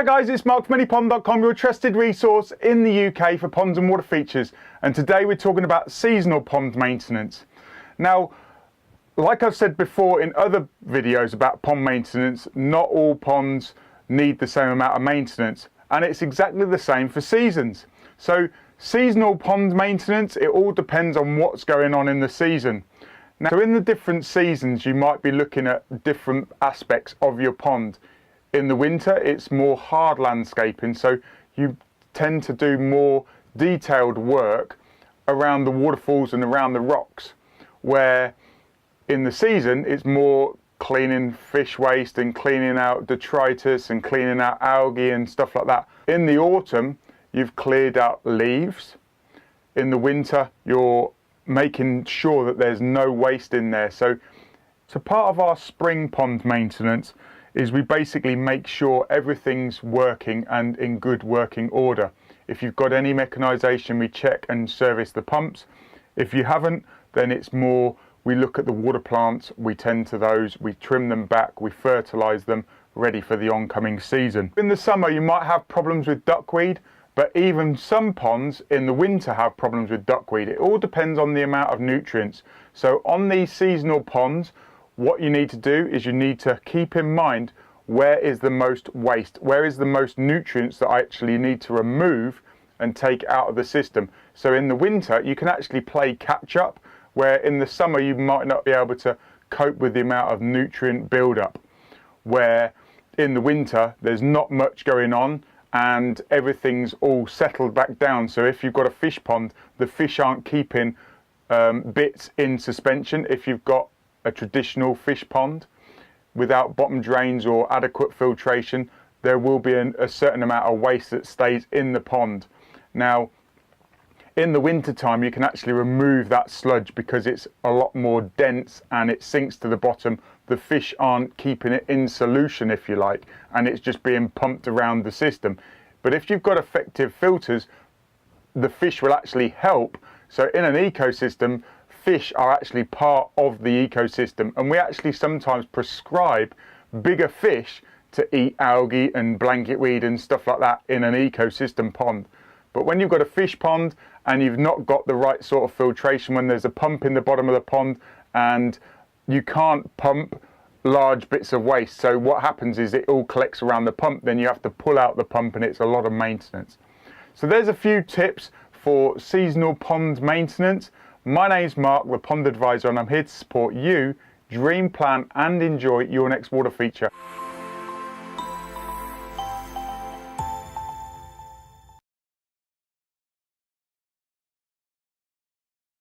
Hi guys, it's Mark from anypond.com, your trusted resource in the UK for ponds and water features. And today we're talking about seasonal pond maintenance. Now, like I've said before in other videos about pond maintenance, not all ponds need the same amount of maintenance. And it's exactly the same for seasons. So seasonal pond maintenance, it all depends on what's going on in the season. Now, so in the different seasons, you might be looking at different aspects of your pond. In the winter, it's more hard landscaping, so you tend to do more detailed work around the waterfalls and around the rocks, where in the season, it's more cleaning fish waste and cleaning out detritus and cleaning out algae and stuff like that. In the autumn, you've cleared out leaves. In the winter, you're making sure that there's no waste in there. So part of our spring pond maintenance is we basically make sure everything's working and in good working order. If you've got any mechanisation, we check and service the pumps. If you haven't, then it's more, we look at the water plants, we tend to those, we trim them back, we fertilise them, ready for the oncoming season. In the summer, you might have problems with duckweed, but even some ponds in the winter have problems with duckweed. It all depends on the amount of nutrients. So on these seasonal ponds, what you need to do is you need to keep in mind where is the most waste, where is the most nutrients that I actually need to remove and take out of the system. So in the winter, you can actually play catch up, where in the summer you might not be able to cope with the amount of nutrient buildup, where in the winter there's not much going on and everything's all settled back down. So if you've got a fish pond, the fish aren't keeping bits in suspension. If you've got a traditional fish pond without bottom drains or adequate filtration, there will be a certain amount of waste that stays in the pond. Now, in the winter time, you can actually remove that sludge because it's a lot more dense and it sinks to the bottom. The fish aren't keeping it in solution, if you like, and it's just being pumped around the system. But if you've got effective filters, the fish will actually help. So in an ecosystem, fish are actually part of the ecosystem, and we actually sometimes prescribe bigger fish to eat algae and blanket weed and stuff like that in an ecosystem pond. But when you've got a fish pond and you've not got the right sort of filtration, when there's a pump in the bottom of the pond and you can't pump large bits of waste, so what happens is it all collects around the pump, then you have to pull out the pump and it's a lot of maintenance. So there's a few tips for seasonal pond maintenance. My name's Mark, the Pond Advisor, and I'm here to support you dream, plan and enjoy your next water feature.